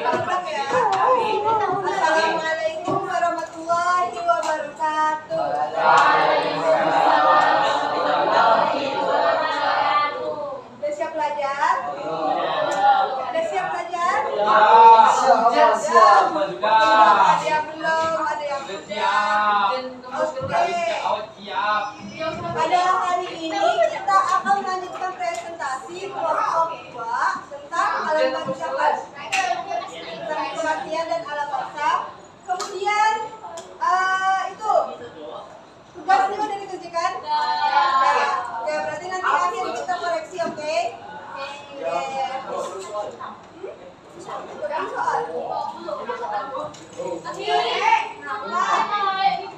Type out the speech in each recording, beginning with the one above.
Gampang ya. Assalamualaikum warahmatullahi wabarakatuh. Udah siap belajar? Udah siap belajar? Siap. Ada yang belum, ada yang sudah. Pada hari ini kita akan melanjutkan presentasi kelompok 2 tentang alam ucapan, tentang pengertian dan alam bahasa. Kemudian itu tugasnya udah dikerjakan? Ya, berarti nanti akhir kita koreksi, oke? Siapa yang mulai?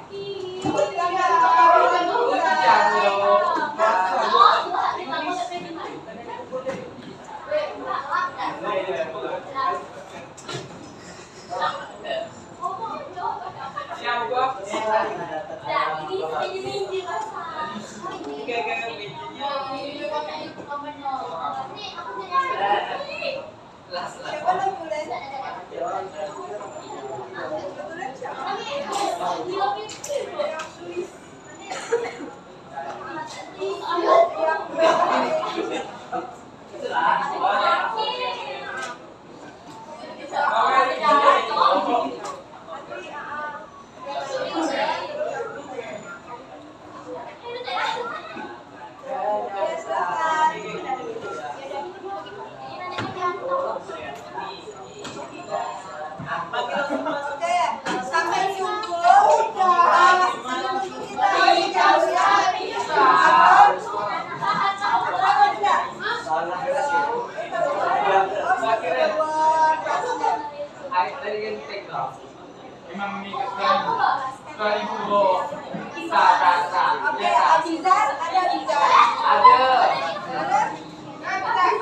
Oke, Abizar, ada Abizar?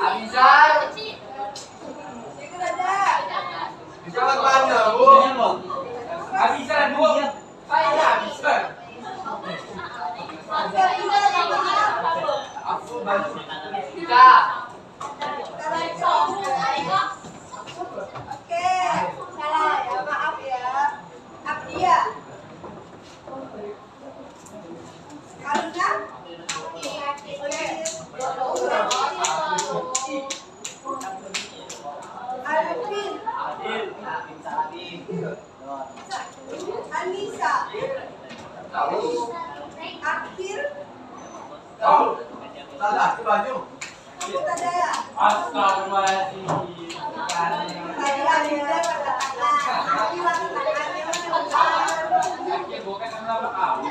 Abizar. Ikut ada. Jangan mana, Bu? Abizar, Bu. Saya Abizar. Aku bantu. Kita. Oke, salah ya, maaf ya. Abdia. Karuna? Alvin. Anissa. Akhir. Salah, ke baju. Tadaya. Astagfirullahaladzim. Tadi Aliza katakan. Aki lakukannya Ya, bukan sama kau.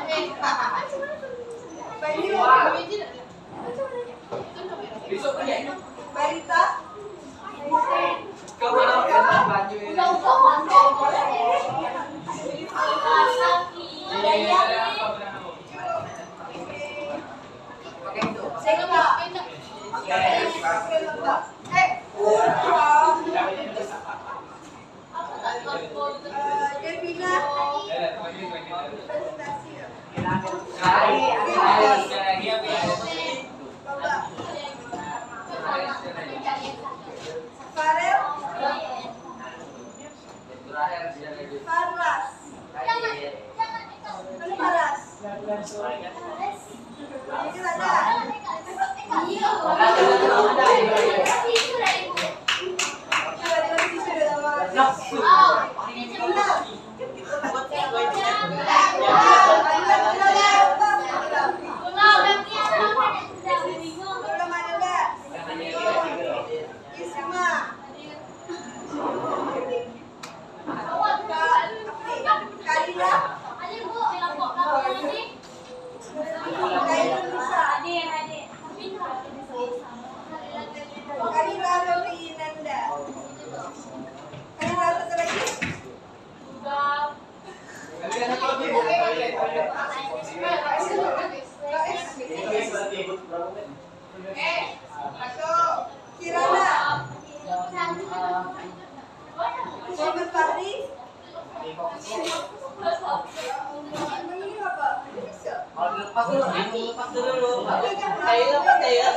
Besok kerja ini. Barita. Kau mana yang baju ini? Devina. Presentasi ya. Farel. Faras. Mana Faras? Ini ada. Kirana. Muhammad Fahri. Ini apa? Bisa. Lepas dulu. Saya.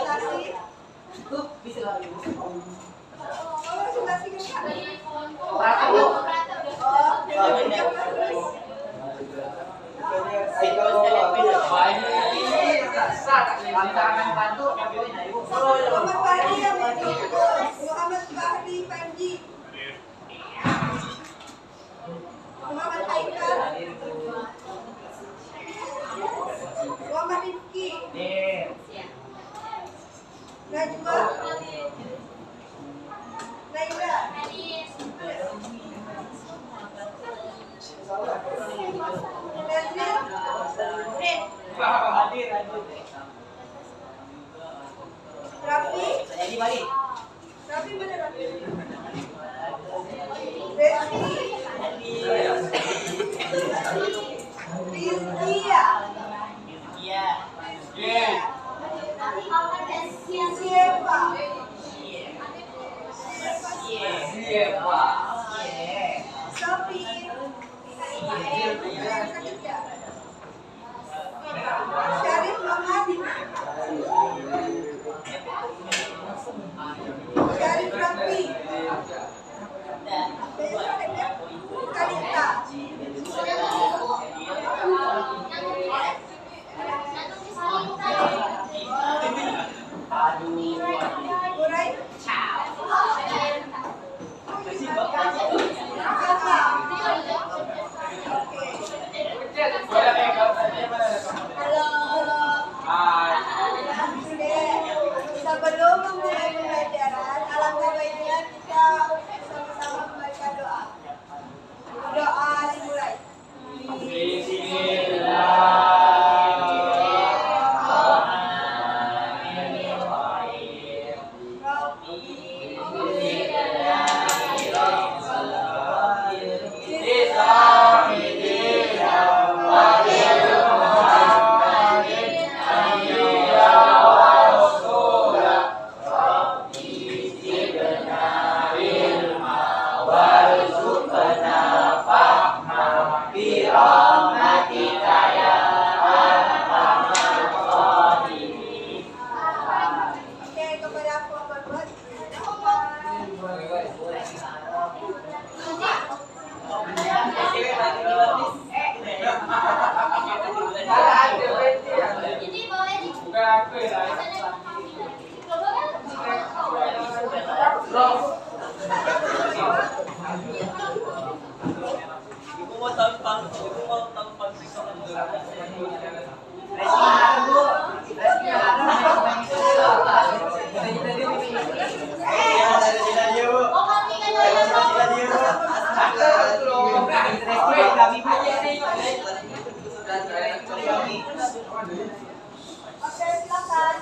Tuh, bisa lagi. Presentasi kan? Iya, Pak. Sofi. Syarif Muhammad. Syarif Rafi. Kalita. Urai. Halo. Sebelum memulai pembelajaran, alangkah baiknya kita sama-sama membaca doa. Doa dimulai. Oke, kepada aku buat. Bukan aku ya. Ibu mau tampang periksa dulu. Oke, silakan.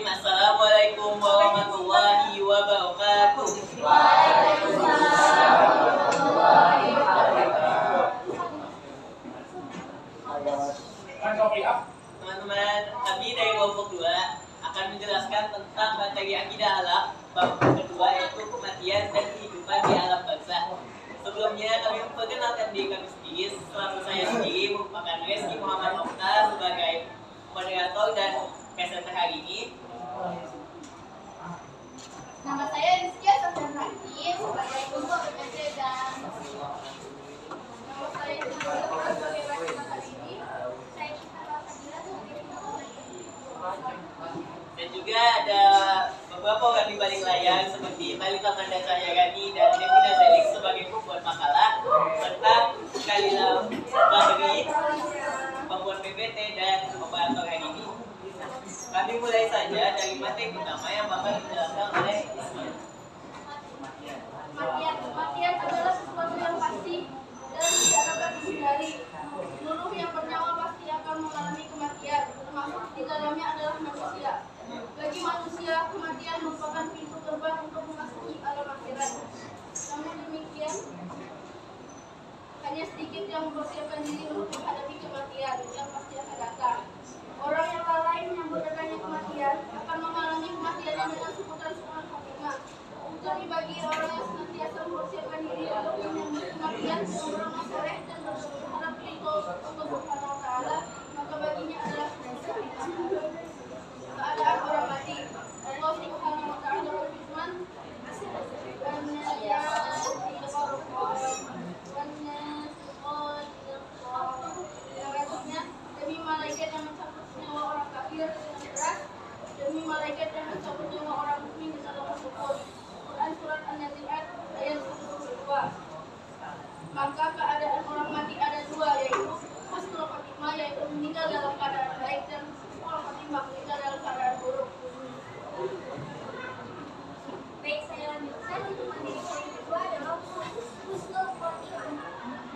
Assalamualaikum warahmatullahi wabarakatuh. Teman-teman, kami dari kelompok 2 akan menjelaskan tentang materi akidah alam bab kedua, yaitu kematian dan kehidupan di alam barzakh. Sebelumnya kami memperkenalkan diri kami sendiri. Selaku saya sendiri merupakan Reski Muhammad Okta sebagai moderator dan presenter hari ini. Nama saya Rizkia Sofyan Hakim sebagai kelompok remaja dan nama saya juga sebagai presenter hari ini. Saya Citra Fadila sebagai kelompok. Dan juga ada beberapa orang di balik layar seperti Talita Manda Cahyagani dan Devina Zelik sebagai pembuat makalah, serta Kalila Badri, pembuat PPT dan operator hari ini. Kami mulai saja dari materi pertama yang bakal dijelaskan oleh Ismail. Kematian adalah sesuatu yang pasti dan tidak dapat dihindari. Seluruh yang bernyawa pasti akan mengalami kematian, termasuk di dalamnya adalah manusia. Bagi manusia, kematian merupakan pintu gerbang untuk memasuki alam akhirat. Namun demikian, hanya sedikit yang mempersiapkan diri untuk menghadapi kematian yang pasti akan datang. Orang yang lalai menyambut datangnya kematian akan mengalami kematian yang dengan sebutan surat khatimah. Tapi bagi orang yang senantiasa mempersiapkan diri untuk menyambut kematian dengan beramal soleh dan berharap ridho Allah Subhanahu wa Ta'ala, maka baginya adalah keadaan orang mati. Allah Subhanahu wa Ta'ala berfirman, yang artinya demi malaikat yang mencabut nyawa orang kafir dengan berat, demi malaikat yang mencabut nyawa orang mukmin dengan lemah lembut. Quran surat An-Nazi'at ayat 122. Maka keadaan orang mati ada dua, yaitu husnul khotimah, yaitu meninggal dalam keadaan baik, dan su'ul khotimah, meninggal dalam keadaan buruk. Baik, saya lanjutkan. Untuk materi poin kedua adalah husnul khotimah.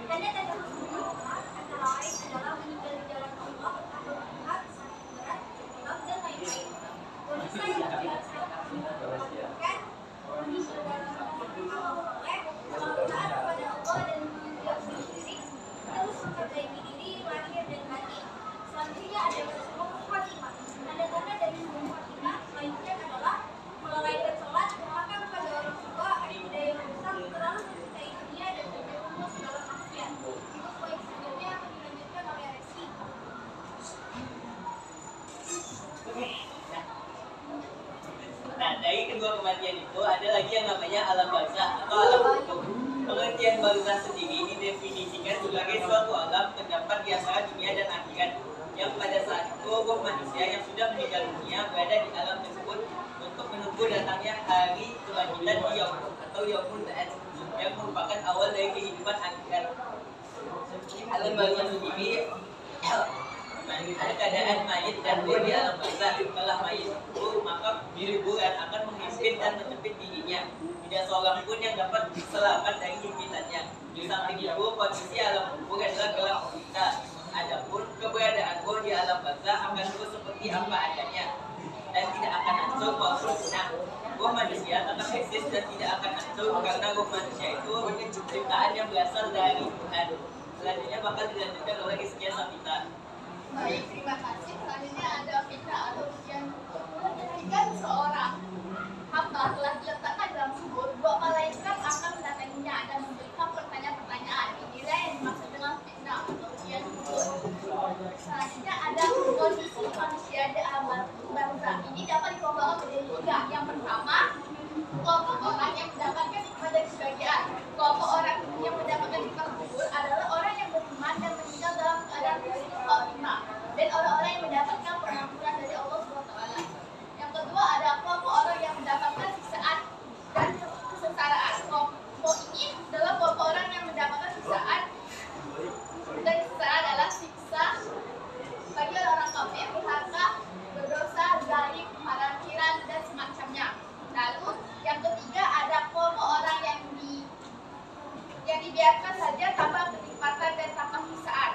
Tanda-tanda husnul khotimah antara lain adalah meninggal di jalan Allah atau jihad, sakit berat, penyebab, dan lain-lain. Wanita yang berjihad kan meninggal dalam keadaan soleh, selalu taat kepada Allah dan menjauhi syirik, terus memperbaiki diri lahir dan batin. Selanjutnya ada husnul khotimah. Tanda-tanda dari husnul khotimah dari kedua kematian itu ada lagi yang namanya alam barzakh atau alam hukum. Pengertian barzakh sendiri didefinisikan sebagai suatu alam terdapat di antara dunia dan akhirat, yang pada saat itu roh manusia yang sudah meninggal dunia berada di alam tersebut untuk menunggu datangnya hari kebangkitan di Yaumul atau Yaumul Ba'ats, yang merupakan awal dari kehidupan akhirat. Alam barzakh sendiri ada keadaan mayit dan roh di alam barzakh. Setelah mayit itu, maka kuburan akan menghimpit dan menjepit dirinya. Tidak seorang pun yang dapat selamat dari himpitannya. Di samping itu, kondisi alam kubur adalah gelap gulita. Adapun keberadaan roh di alam barzakh akan terus seperti apa adanya dan tidak akan hancur maupun punah. Roh manusia tetap eksis dan tidak akan hancur karena roh manusia itu ciptaan yang berasal dari Tuhan. Selanjutnya bakal dilanjutkan oleh Rizkia Sapita. Baik, terima kasih. Selanjutnya ada fitrah atau ujian. Ketika seorang hamba telah diletakkan dalam kubur, dua malaikat akan mendatanginya dan memberikan pertanyaan-pertanyaan. Inilah yang dimaksud dengan fitrah atau ujian kubur. Selanjutnya ada kondisi manusia di alam barzakh. Ini dapat dikelompokkan menjadi tiga. Yang pertama, kelompok orang yang mendapatkan nikmat dari sebagian. Kelompok orang yang mendapatkan nikmat kubur adalah orang yang beriman dan meninggal dalam keadaan husnul khotimah, dan orang-orang yang mendapatkan pengampunan dari Allah SWT. Yang kedua ada kelompok orang yang mendapatkan siksaan dan kesengsaraan. Kelompok ini adalah kelompok orang yang mendapatkan siksaan, dan siksaan adalah siksa bagi orang kafir, durhaka, berdosa, zalim, penghakiran, dan semacamnya. Lalu yang ketiga ada kelompok orang yang dibiarkan saja tanpa kenikmatan dan tanpa siksaan.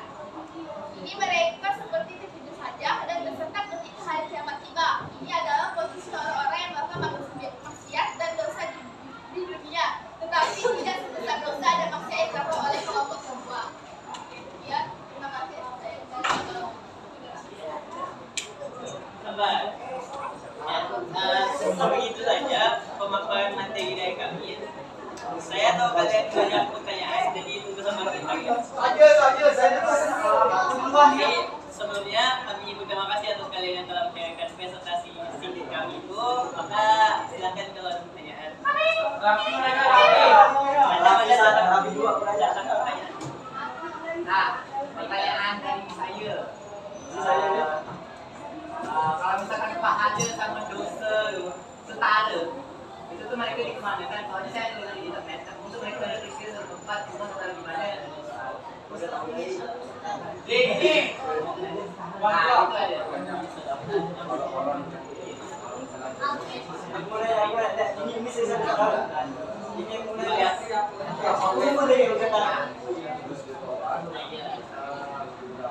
Ini mereka seperti tertidur saja dan bersentak ketika hari kiamat tiba. Ini adalah posisi orang-orang yang melakukan maksiat dan dosa di dunia, tetapi tidak sebesar dosa dan maksiat yang dilakukan oleh kelompok kedua. Ya, terima kasih. Sabar. Sampai itu saja pemaparan materi dari kami. Saya tahu kalian banyak pertanyaan, jadi tunggu sama kita. Jadi sebelumnya kami berterima kasih atas kalian yang telah menyaksikan presentasi singkat kami itu. Maka silakan kalau ada pertanyaan. Nah, pertanyaan dari saya. Kalau misalkan pahala sama dosa setara, itu tuh mereka dikemanakan? Soalnya saya ada lihat di internet, untuk mereka ada pikir satu tempat, cuma setara di mana ya? Ini, nah itu ada.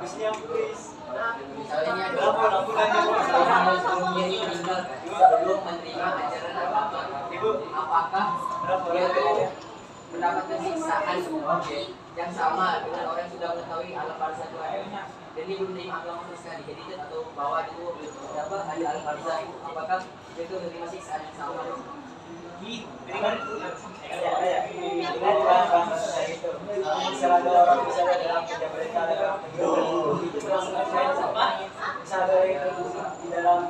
Misalnya ini meninggal sebelum menerima ajaran agama, apakah dia mendapatkan siksaan yang sama dengan orang yang sudah mengetahui alam barzakh itu ada, dan dia belum menerima agama sama sekali, jadi dia atau bahwa itu ada alam barzakh itu, apakah dia itu menerima siksaan yang sama? Misalnya itu di dalam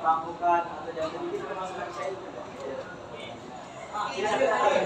perampokan atau jam sedikit termasuk saya itu. Misalnya ada orang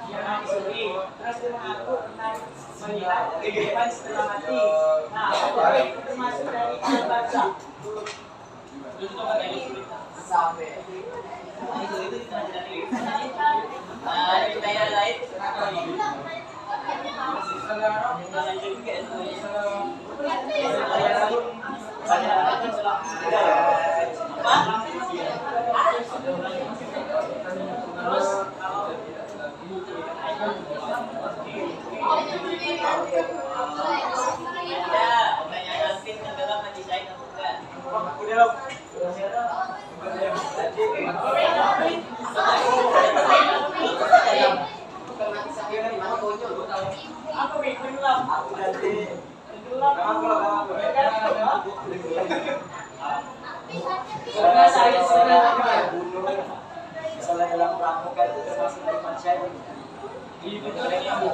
yang mati terus dia mengaku pernah melihat kehidupan setelah mati. Nah, apakah itu termasuk dari alam barzakh? Sampai Ada pertanyaan lain? Apa? Aku bikin lah. Aku ganti. Karena saya sebenarnya misalnya dalam perampokan itu termasuk dari manusia ini betulnya bu.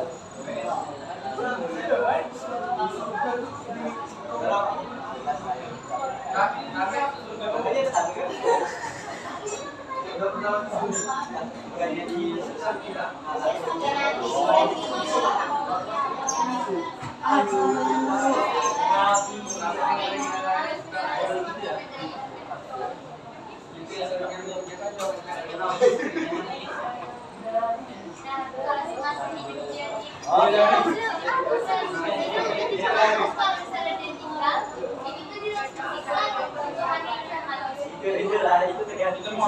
Itu tergantung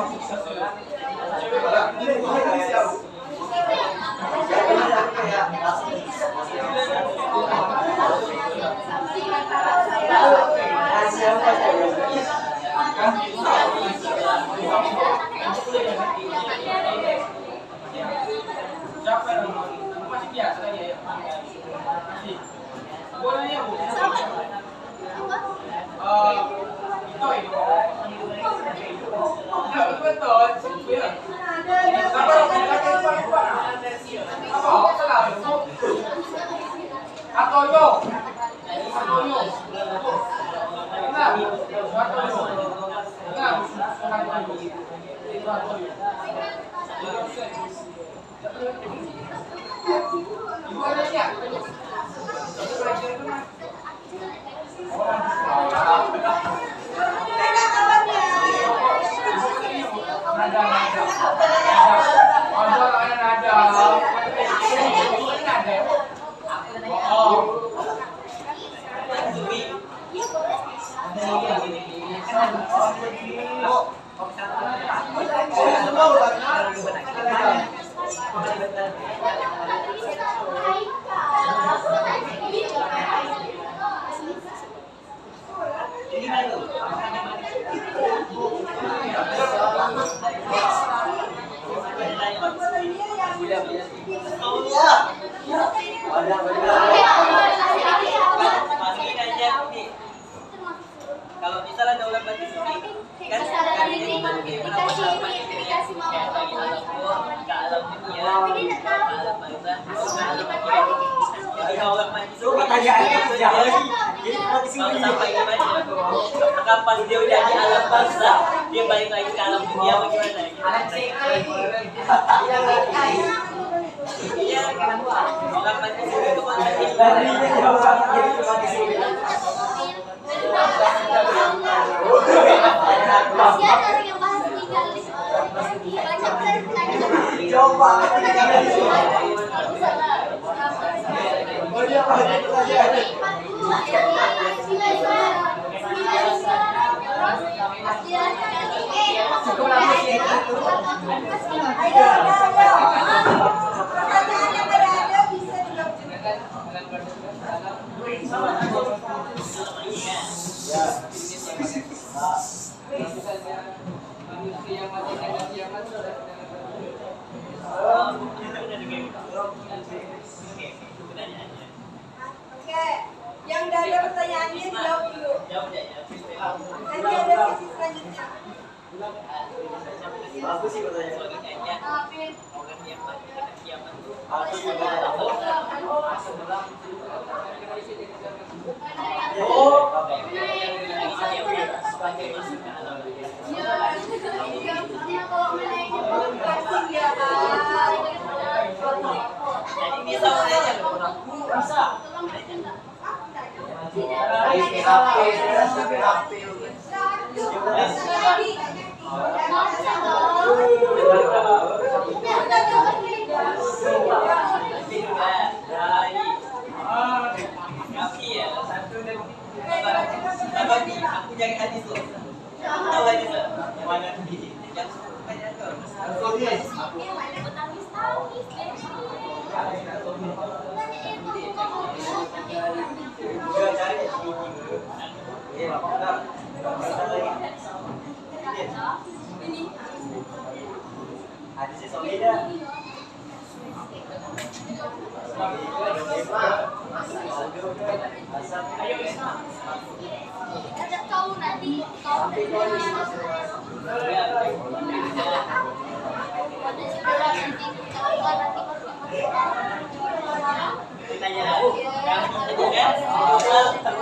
kalau misalnya daulat bagi suri kan kalian dibagi menambah kayak bagi alam gua ke alam dunia ke alam barzah ke alam akhirat. Jadi daulat bagi suri kalau sampai gimana maka pas dia udah di alam barzah dia balik lagi ke alam dunia bagaimana iya daulat bagi suri itu Pertanyaan yang ada bisa dijawab. Oke, yang udah ada pertanyaannya jawab dulu. Nanti ada sesi selanjutnya. Bagus sih pertanyaannya. Orang yang mati pada kiamat tuh sebagai masuk ke alam. Jadi bisa menanya orang bisa. Aku jadi hadis loh. Tahu hadis loh? Yang mana yang banyak tuh. Iya, Hadisnya solid dah. Ayo Isma. Ada kau nanti kau dari mana? Pertanyaan,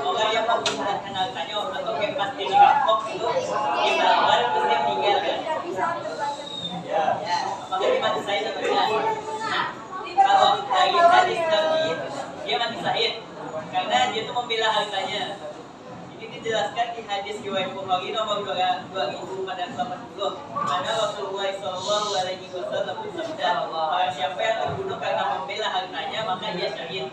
orang yang melihat kenalkannya atau pas dia dirampok itu dia melawan terus dia meninggal kan? Ya. Apakah dia mati syahid atau tidak? Kalau lagi hadis Nabi dia mati syahid karena dia itu membela hartanya. Ini dijelaskan di hadis riwayat Bukhari nomor 2480. Mana Rasulullah SAW bersabda, barang siapa yang terbunuh karena membela hartanya maka dia syahid.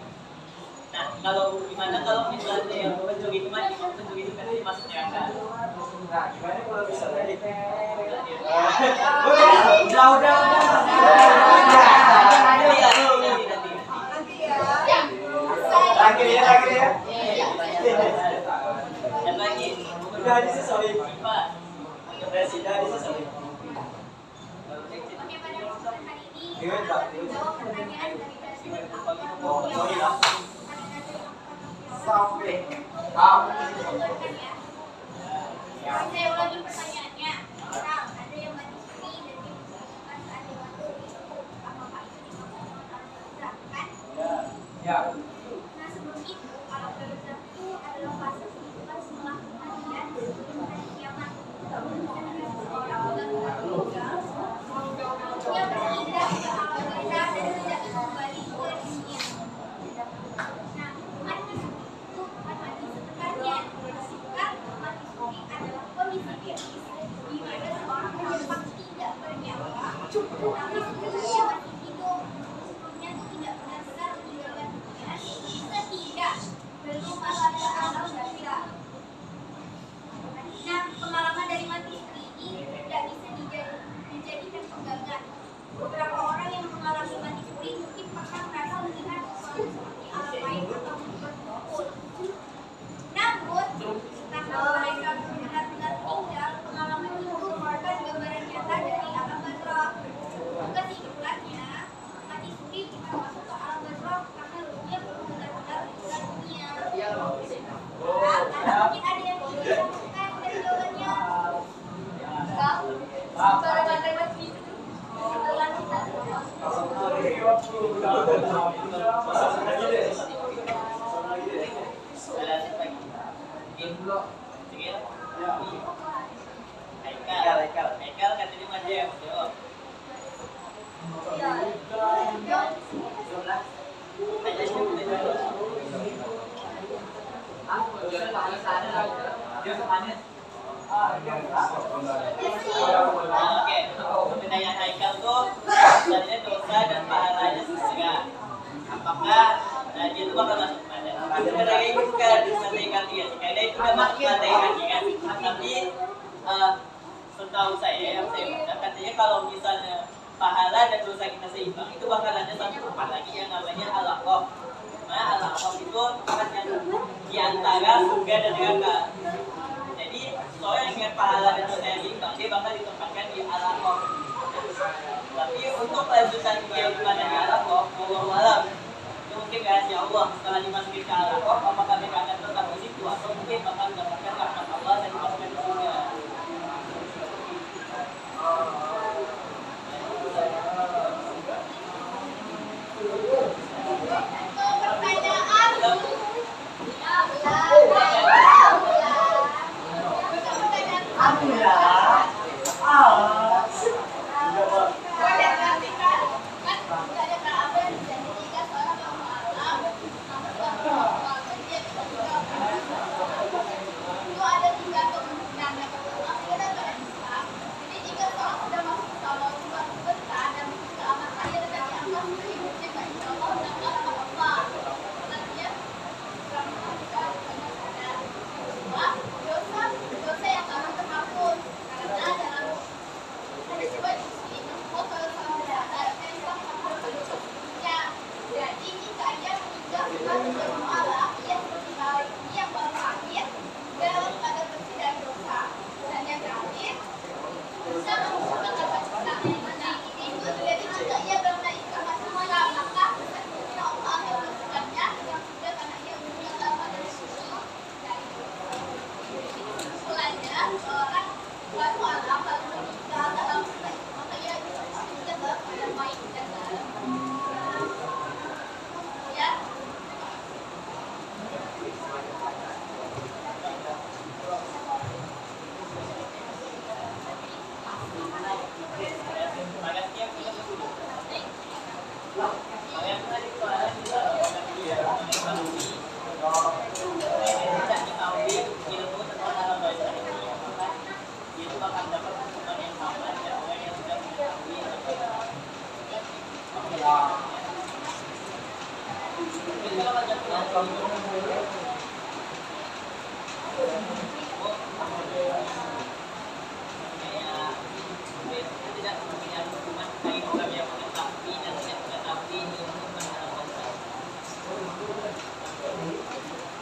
Nah, gimana kalau misalnya yang pencuri itu mati, pencuri itu kan dia masuk neraka. Nah, gimana kalau misalnya di Udah. Lagi ya. Dan lagi, Udah hadisnya solid. Pak, Presiden hadisnya solid. Oke, pada kesempatan hari ini Iya, Pak. jawab pertanyaan dari Presiden. Oh, sorry lah. Sampai. Saya ulangi pertanyaannya. Orang ada yang mati suri dan dibutuhkan ada yang mati suri. Apakah itu dimaksudkan kan? Ya. Nah, sebelum itu, kalau berzam itu adalah fase kehidupan setelah kematian sebelum hari kiamat. Dan ada seorang mengganggu yang berpindah ke alam bawah dan tidak kembali ke dunia. Nah, mati suri itu bukan mati sebenarnya. Sehingga mati suri adalah kondisi biologis di mana seorang penyebab tidak bernyawa, tapi sebenarnya masih hidup. Sebelumnya itu tidak benar-benar meninggalkan dunia, sehingga belum ada alam barzah. Nah, pengalaman dari mati suri ini tidak bisa dijadikan pegangan. Beberapa orang yang mengalami mati suri mungkin pernah merasa melihat sesuatu seperti alam lain atau berkumpul. Namun, karena mereka benar-benar tinggal, pengalaman itu merupakan gambaran nyata dari alam barzah. Kesimpulannya, mati suri bukan masuk ke alam barzah karena dia belum benar-benar meninggal dunia. Nah, mungkin ada yang ingin dilakukan dari jawabannya. Barangan lewat itu setelah kita Haikal katanya maju yang jawab. Aja sih kita jawab. Oke, pertanyaan Haikal tuh sebenarnya dosa dan pahalanya sesegah. Apakah dia itu bakal masuk pada? Sebenarnya itu bukan materi kaki ya, karena itu udah masuk materi kaki kan. Tapi setahu saya yang saya baca katanya kalau misalnya pahala dan dosa kita seimbang itu bakal ada satu tempat lagi yang namanya al-aqab. Nah, al-aqab itu tempat yang di antara surga dan neraka. Jadi soalnya dengan pahala dan dosa yang seimbang dia bakal ditempatkan di al-aqab. Tapi untuk lanjutan dia di mana di al-aqab, wallahu alam. Itu mungkin rahasia Allah setelah dimasukin ke al-aqab apakah mereka akan tetap di situ atau mungkin bakal mendapatkan rahmat Allah dan dimasukkan ke surga. Alhamdulillah. akal mencipta dalam maka ia bisa menjaga pada baik dan benar. Ya.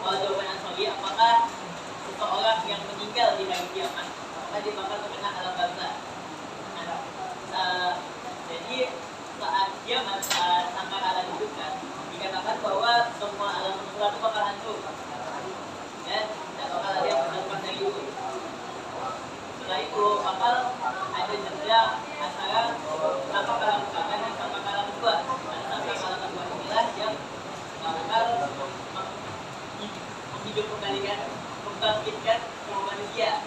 Kalau jawaban Ansori, apakah seseorang yang meninggal di hari kiamat maka dia bakal terkena alam barzah? Jadi saat kiamat, saat sangkakala dihidupkan, dikatakan bahwa semua alam semesta itu bakal hancur dan tidak bakal ada yang berlepas dari itu. Setelah itu bakal ada jeda antara sangkakala pertama dan sangkakala kedua. Dan sangkakala kedua inilah yang bakal hidup membangkitkan semua manusia.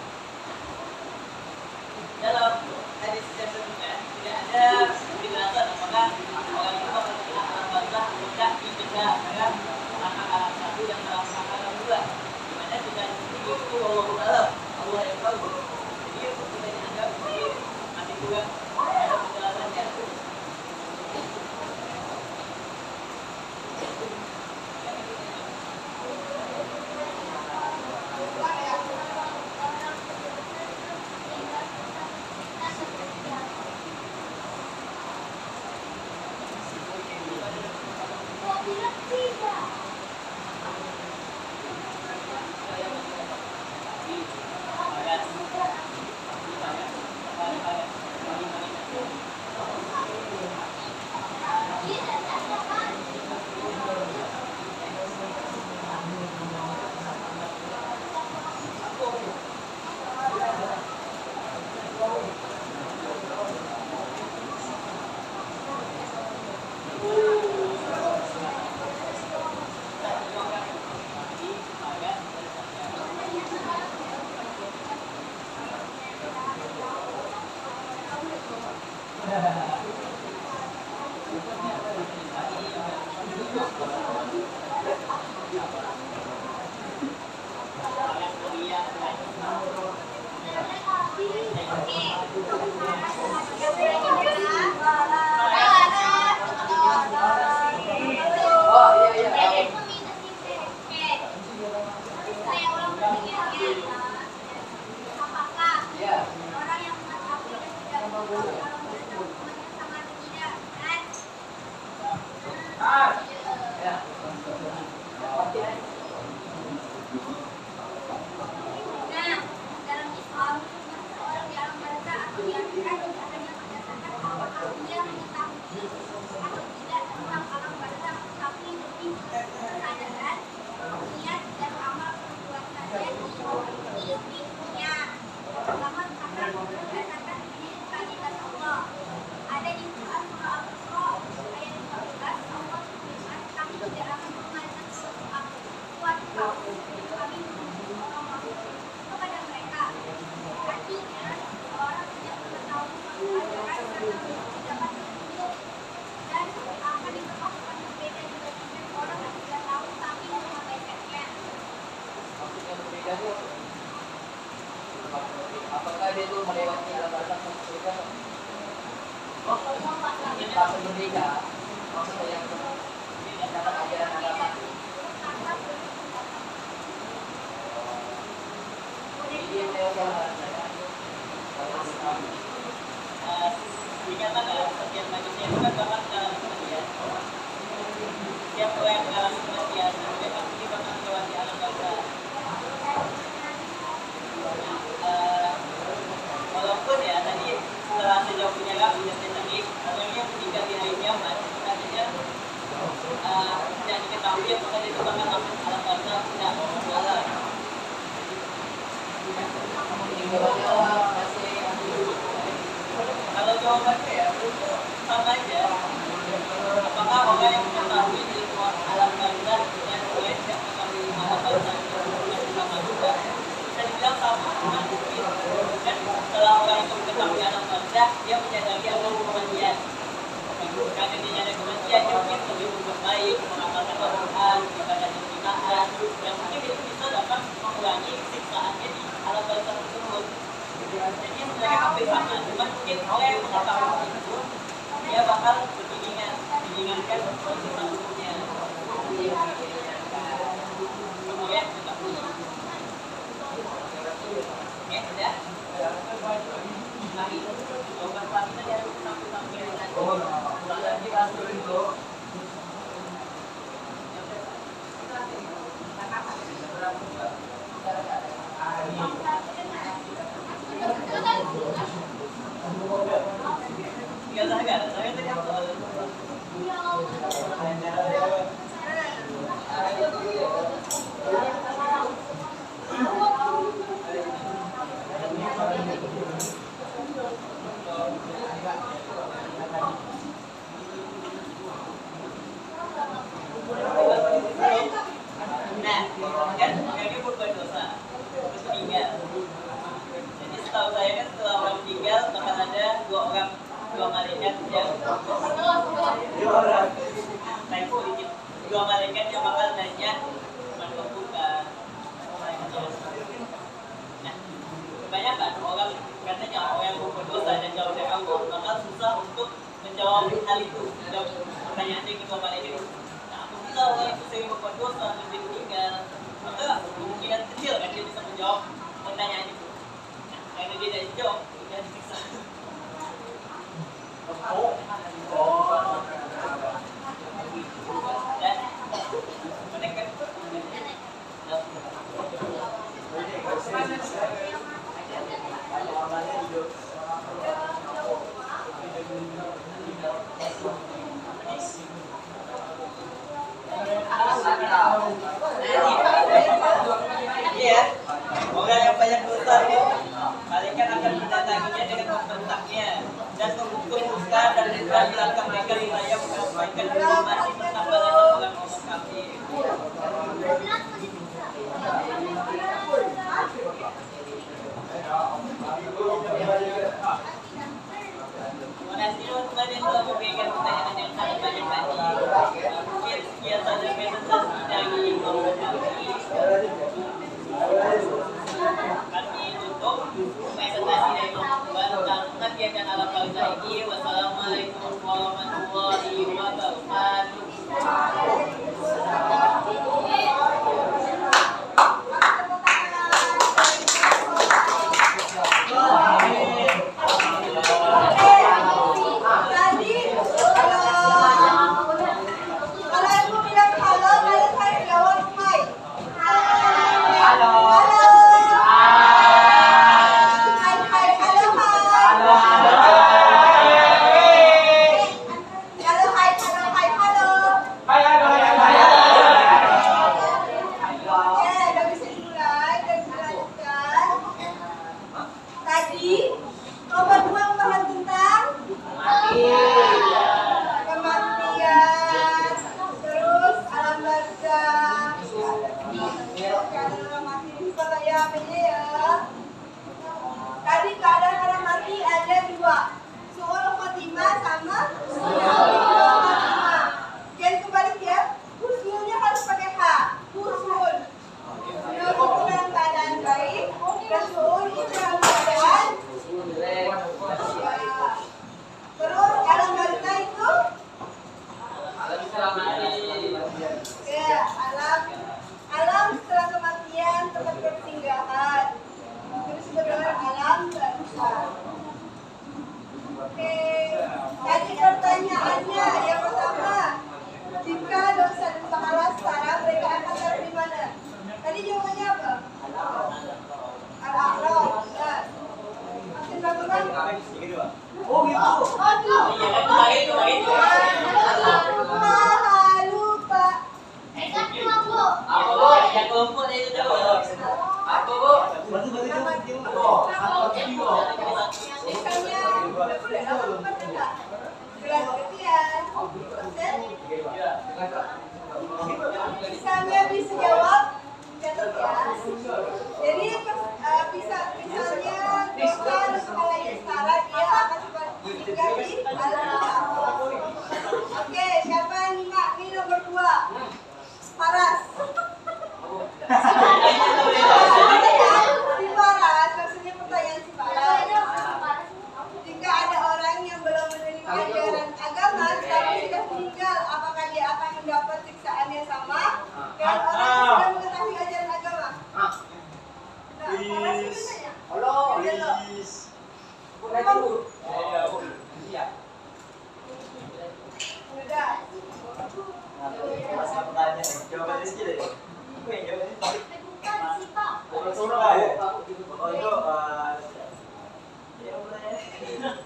Dalam hadis yang sebelumnya tidak ada penjelasan apakah orang itu akan terkena alam barzah atau tidak di jeda antara sangkakala satu dan sangkakala dua. Dimana jeda itu wallahu a'lam, Allah yang tahu. Jadi untuk kita dianggap sebagai masih kurang ada penjelasannya. Apakah dia itu melewati alam barzah sampai surga? Oh, tak berbeda. Maksudnya yang dapat ajaran agama. Jadi dia melewati alam barzah ya. Dikatakan setiap manusia itu kan bakal mengalami kematian. Setiap orang yang mengalami kematian, dia pasti bakal melewati alam barzah. Walaupun ya tadi setelah sejauh penyerap dan teknik orang yang meninggal di hari kiamat tadinya tidak diketahui apakah dia bakal masuk alam barzah tidak alam. Ini masih jawabannya ya sama aja. Apakah orang yang mengetahui ilmu alam barzah dan orang yang tidak mengetahui ilmu alam barzah itu sama juga? Bisa dibilang sama, cuma mungkin kan setelah orang itu mengetahui alam barzah, dia menyadari akan kematian. Karena dia nyadar kematian, dia mungkin lebih berbuat baik, mengamalkan Al-Quran, ibadah jemaah, dan mungkin itu bisa dapat mengurangi siksaannya di alam barzah tersebut. Jadi sebenarnya hampir sama, cuma mungkin orang yang mengetahui itu dia bakal diringankan siksa hukumnya. Kemudian oke, sudah. Lagi jawaban selanjutnya dari sampai nanti bahas dulu. Nah, kan ini berbuat dosa, terus meninggal. Jadi setahu saya kan setelah orang meninggal bakal ada dua malaikat yang naik sedikit, dua malaikat yang bakal nanya menentukan malaikatnya. Nah, kebanyakan orang katanya orang yang berbuat dosa dan jauh dari Allah bakal susah untuk menjawab hal itu. Jawab pertanyaan yang kedua malaikat itu. Nah, orang itu sering berbuat dosa dan dia meninggal, maka kemungkinan kecil kan dia bisa menjawab pertanyaan itu. Nah, karena dia tidak jawab, dia disiksa. Dan mereka iya, orang yang banyak dosa itu malaikat akan mendatanginya dengan membentaknya dan membuka dan memperlihatkan mereka wilayah menyampaikan informasi tentang balasan orang-orang kafir. Terima kasih teman-teman yang telah memberikan pertanyaan yang sangat banyak tadi. Mungkin sekian saja presentasi dari kelompok kami. Kami tutup presentasi dari kelompok tentang kematian dan alam barzah ini. Wassalamualaikum warahmatullahi wabarakatuh. Tadi keadaan orang mati ada dua, suul khotimah sama husnul khotimah. Jangan kebalik ya, husnulnya harus pakai H, husnul. Husnul itu dalam keadaan baik, dan suul itu dalam keadaan jelek. Terus alam barzah itu alam setelah mati. Ya, alam setelah kematian, tempat persinggahan. Terus benar alam barzah. Oke, jadi pertanyaannya yang pertama, jika dosa dan pahala setara, mereka akan taruh di mana? Tadi jawabannya apa? Al-A'raf. Benar. Makin bagus. Oh gitu. Lupa. Yang kelompok itu dulu. Apa bu? Misalnya, dosa. Gelar ketian. Misalnya bisa jawab, catat ya. Jadi misalnya dosa dan skala yang setara dia akan tinggal di alam. Oke, siapa yang nyimak? Ini nomor 2. Paras. Si Paras, maksudnya pertanyaan si Paras. Jika ada orang yang belum menerima ajaran agama tapi sudah meninggal, apakah dia akan mendapat siksaan yang sama dengan orang yang sudah mengetahui ajaran agama? Nah, Paras itu nanya. Halo. Iya. Udah. Masa pertanyaan, jawaban Rizky deh. Gue yang jawab ini. Bukan sih, Pak. Oh itu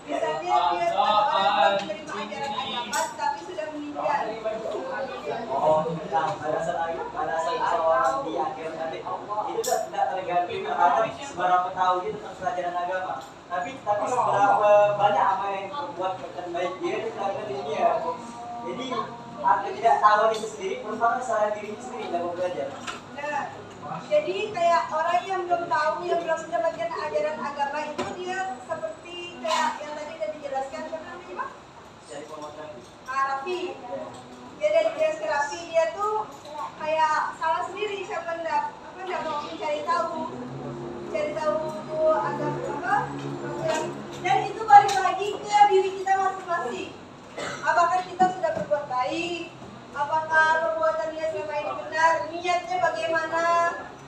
Misalnya dia orang yang belum menerima ajaran agama tapi sudah meninggal. pada saat seseorang di akhir nanti itu tidak tergantung terhadap seberapa tahu dia tentang pelajaran agama, tapi seberapa banyak amal yang berbuat dan baik dia itu terhadap dirinya. Jadi tidak tahu itu sendiri merupakan kesalahan dirinya sendiri dalam belajar. Nah, jadi kayak orang yang belum tahu, yang belum mendapatkan ajaran agama itu dia seperti kayak yang tadi udah dijelaskan, siapa namanya Pak? Jadi pemotong. Raffi. Dia dari jelas ke Raffi, dia tuh kayak salah sendiri, siapa enggak mau mencari tahu agama apa, dan itu balik lagi ke diri kita masing-masing. Apakah kita sudah berbuat baik? Apakah perbuatan dia selama ini benar? Niatnya bagaimana?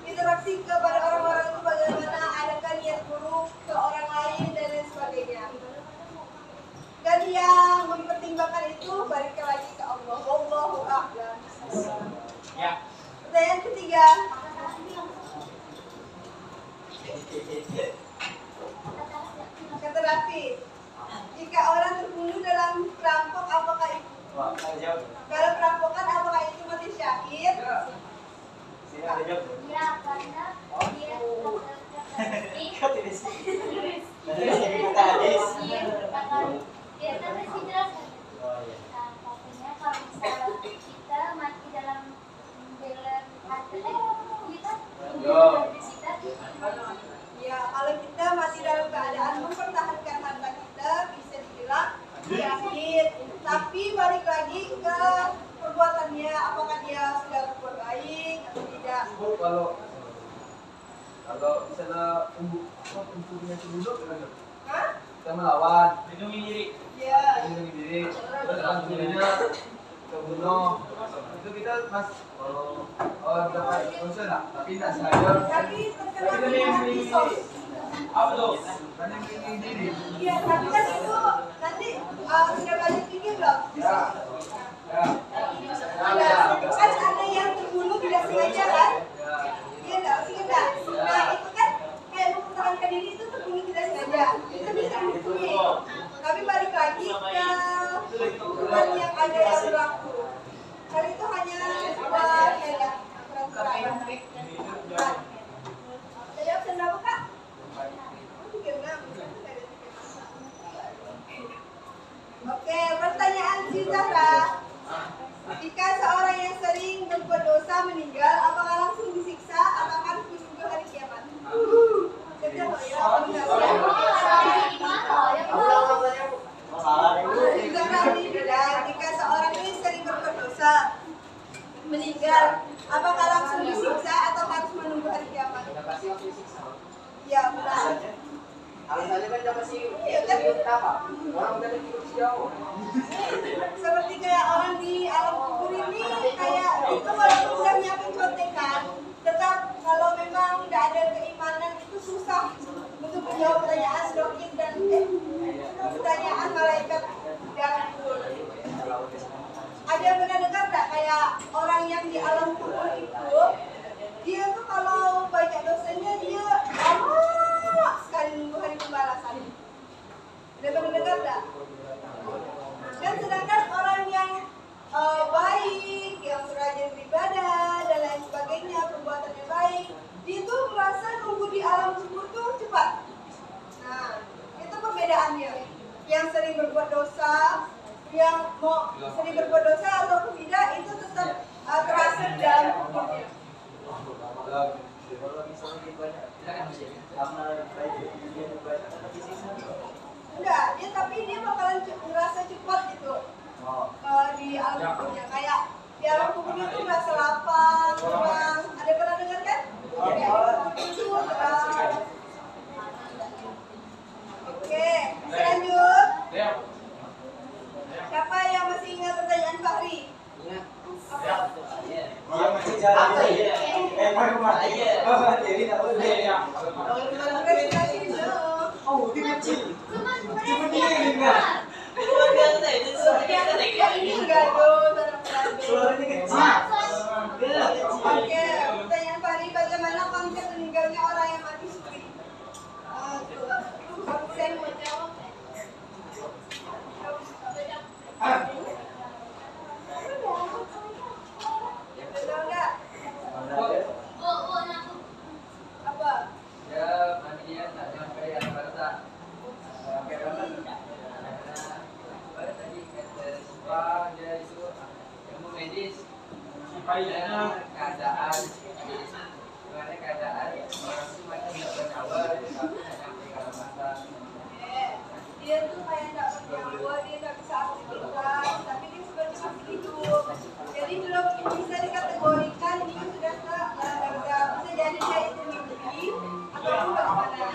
Interaksi kepada orang-orang itu bagaimana? Adakah niat buruk ke orang lain dan lain sebagainya? Dan yang mempertimbangkan itu balik lagi ke Allah. Wallahu a'lam. Ya. Pertanyaan ketiga. Kata Raffi, jika orang terbunuh dalam perampok, apakah itu? Wah, saya jawab. Dalam perampokan, apakah itu mati syahid? Sini ada jawab. Ya, karena dia Kau tidak sih. Kita hadis. ya tadi sih jelaskan. Oh iya. Nah, pokoknya kalau misalnya kita mati dalam membela harta, kita Ya, kalau kita masih dalam keadaan mempertahankan harta kita, bisa dibilang syahid. Tapi balik lagi ke perbuatannya, apakah dia sudah berbuat baik atau tidak? Kalau misalnya umpunya penduduk, Hah? kita melawan, Lindungi diri. Ya. melindungi diri, terus akhirnya kita bunuh, itu kita dapat unsur lah, tapi tidak sengaja. Tapi terkena pidana kisos. Apa tuh? Hanya melindungi diri. Iya, tapi kan itu nanti sudah banyak pikir belum? Ya, ya, Kan ada yang terbunuh tidak sengaja kan? ya. Iya enggak? Sih enggak? Nah, itu kan kayak mempertahankan diri itu terbunuh tidak sengaja. Itu bisa dihukumi. Tapi balik lagi ke hukuman yang ada yang berlaku. Kalau itu hanya buat kayak aturan-aturan. Nah, jadi opsi berapa Kak? Oke, pertanyaan si Zahra. Jika seorang yang sering berbuat dosa meninggal, apakah langsung disiksa atau harus menunggu hari kiamat? Kerja loh ya, Zahra ini bilang, jika seorang ini sering berbuat dosa meninggal, apakah langsung disiksa atau harus menunggu hari kiamat? Udah pasti waktu disiksa. Ya, benar. Alasannya kan udah pasti Iya kan? apa? Orang udah hidup sejauh. Seperti kayak orang di alam kubur ini, kayak itu walaupun sudah nyiapin contekan, tetap kalau memang tidak ada keimanan itu susah untuk menjawab pertanyaan dokter dan pertanyaan malaikat dalam kubur. Ada yang pernah dengar nggak kayak orang yang di alam kubur itu, dia tuh kalau banyak dosanya dia lama sekali nunggu hari pembalasan. Ada pernah dengar nggak? Dan sedangkan orang yang baik, yang rajin beribadah dan lain sebagainya, perbuatannya baik, dia tuh merasa nunggu di alam kubur tuh cepat. Nah, itu perbedaannya. yang sering berbuat dosa, yang mau sering berbuat dosa ataupun tidak, itu tetap terasa di dalam tubuhnya. Enggak, dia bakalan ngerasa cepat gitu di alam tubuhnya. Kayak di alam tubuhnya tuh ngerasa lapang, kurang. Ada pernah dengar kan? Itu Oke, lanjut. Siapa yang masih ingat pertanyaan Fahri? Ingat. Apa? Presentasi dulu. Enggak tuh, Oke, pertanyaan Fahri, bagaimana konsep meninggalnya orang yang mati suri? Konsen mau jawab. Betul enggak? Apa? Ya, matinya tak sampai alam barzah. Sampai alam tadi kata Sipa, dia itu ilmu medis. Keadaan sebenarnya keadaan orang itu macam tidak bernyawa, tapi tak sampai ke alam barzah. Dia tuh kayak nggak bernyawa, dia nggak bisa aktivitas, tapi dia sebenarnya masih hidup. Jadi belum bisa dikategorikan dia sudah ke alam barzah. Bisa jadi dia itu mimpi ataupun bagaimana.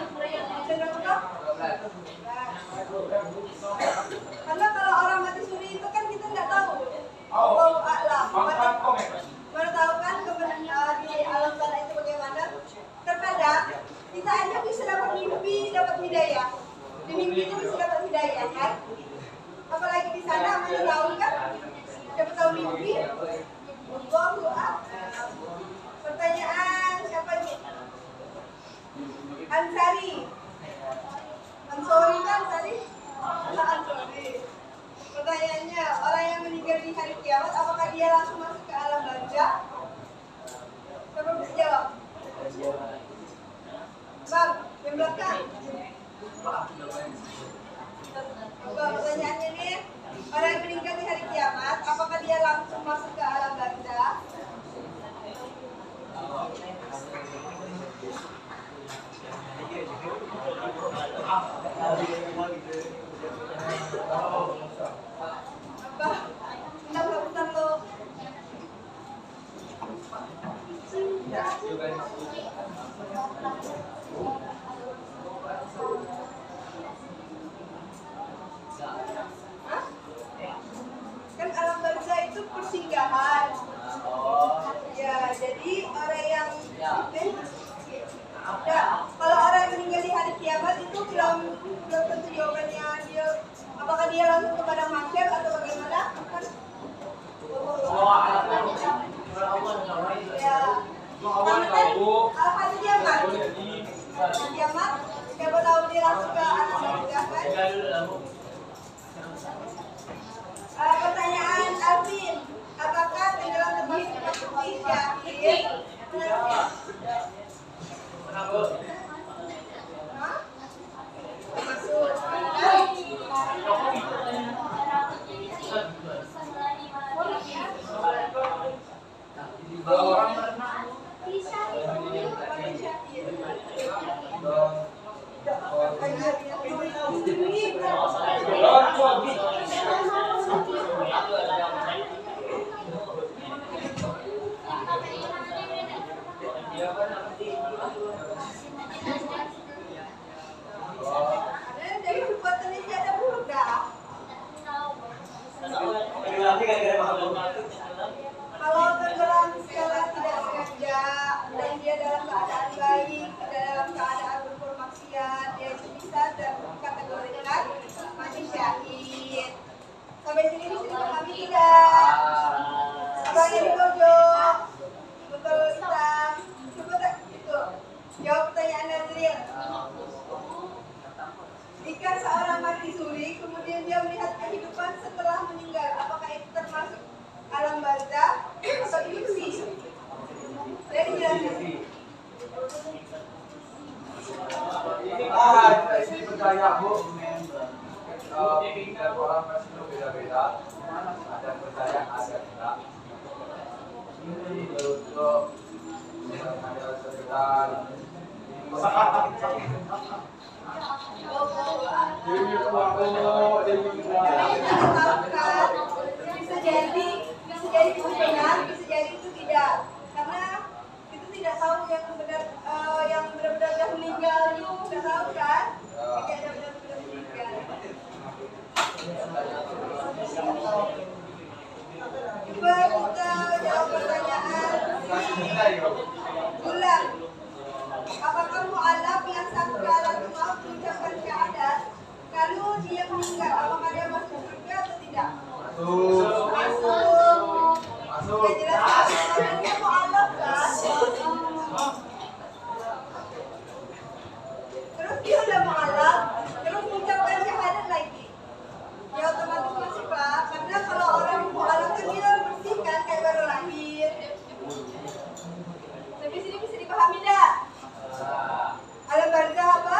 Benar enggak? Karena kalau orang mati suri itu kan kita nggak tahu. Allahu a'lam. Mana tahu kan kebenaran di alam sana itu bagaimana? Terkadang kita aja bisa dapat mimpi, dapat hidayah. Di mimpi itu bisa dapat hidayah kan? Apalagi di sana mana tahu kan? Siapa tahu mimpi? Allahu a'lam. Pertanyaan siapa nih? Ansari. Ansori kan Ansari? Ansori. Pertanyaannya, orang yang meninggal di hari kiamat, apakah dia langsung masuk ke alam barzah? Siapa bisa jawab? Bang, yang belakang. Bang, pertanyaannya nih, orang yang meninggal di hari kiamat, apakah dia langsung masuk ke alam barzah? Bentar lo. Kan alam barzah itu persinggahan. Ya, jadi orang yang kalau orang yang meninggal di hari kiamat itu belum tentu jawabannya dia apakah dia langsung ke padang mahsyar atau bagaimana? Ya, karena kan hari kiamat, siapa tahu dia langsung ke alam barzah kan? Pertanyaan Alvin, apakah tenggelam tempat seperti syahid? Dari perbuatan ini ada buruk dah. Kalau tenggelam secara tidak sengaja dan dia dalam keadaan baik, dalam keadaan bermaksiat, dia bisa terkategorikan mati syahid. Sampai sini bisa dipahami tidak? Abang yang dipojok, betul Islam. Coba tak itu jawab pertanyaan Nazril. Jika seorang mati suri, kemudian dia melihat kehidupan setelah meninggal, apakah itu termasuk alam barzah atau ilusi? Saya dijelasin. Ini percaya Bu. dan orang pasti beda-beda. Ada yang percaya, ada tidak. Ini untuk ada sekitar bisa jadi itu benar, bisa jadi itu tidak, karena itu tidak tahu yang benar yang benar-benar sudah meninggal itu nggak tahu kan? Tidak ada benar-benar meninggal. Coba kita jawab pertanyaan. Bulan, apakah mu'alaf yang sakaratul maut mengucapkan syahadat kalau dia meninggal, apakah dia masuk surga atau tidak? Masuk. Ya jelas masuk. Dia mu'alaf kan? Terus dia udah mu'alaf, terus mengucapkan syahadat lagi. Ya otomatis masuk lah, karena kalau orang mu'alaf kan dia bersih kan, kayak baru lahir. Tapi sini bisa dipahami dah? Alam barzah apa?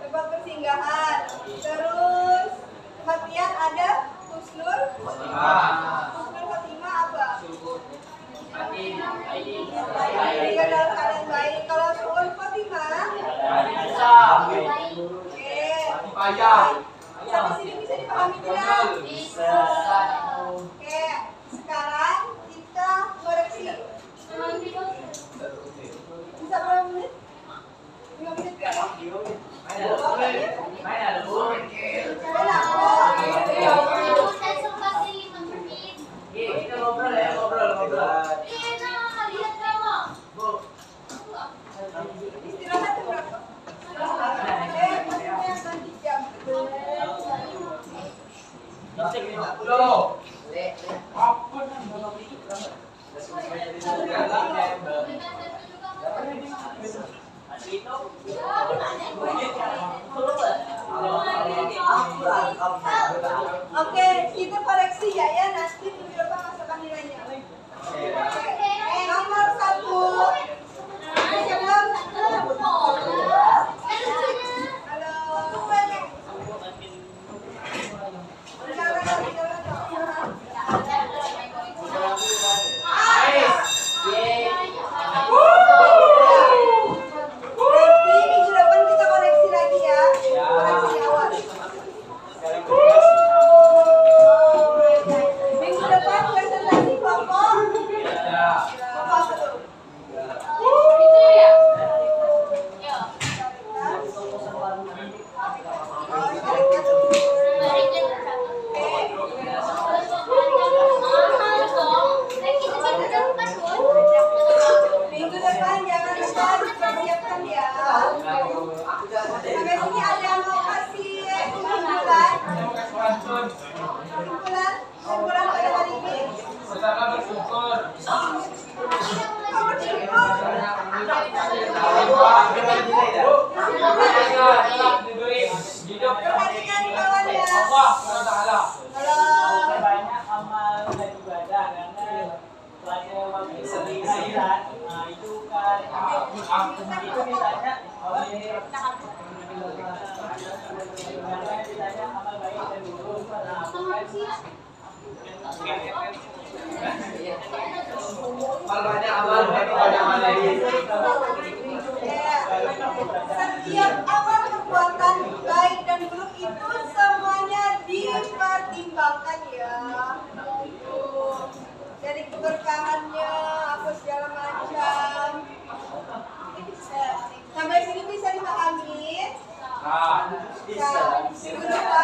Tempat persinggahan. Terus kematian ada husnul khotimah apa? Meninggal dalam keadaan baik. Kalau suul khotimah? Oke. Sampai sini bisa dipahami tidak? Bisa. Oke. Sekarang kita koreksi. Bisa berapa menit? 5 menit gak? Main ada bu. Saya sempat 5 menit. Kita ngobrol ya, ngobrol. Lihat kamu. Bu. Istirahat jam berapa? Maksudnya nanti jam. Oke, kita koreksi ya nanti minggu depan masukkan nilainya. Nomor 1. Siapa? Halo. Berarti minggu depan kita koreksi lagi ya. Koreksi awal. Minggu depan presentasi kelompok. Kelompok apa tuh? Minggu depan jangan lupa dipersiapkan ya. Sampai sini ada yang mau kasih kesimpulan? Kesimpulan pada hari ini? Kamu bersyukur. Perhatikan kawan ya. Halo. Banyak amal dan ibadah karena pada waktu kelahiran itu kan itu ditanya oleh karena ditanya amal baik dan buruk banyak amal lagi. Setiap amal perbuatan baik dan buruk itu semuanya dipertimbangkan ya. Dari keberkahannya apa segala macam. Sampai sini bisa dipahami? Bisa. Minggu depan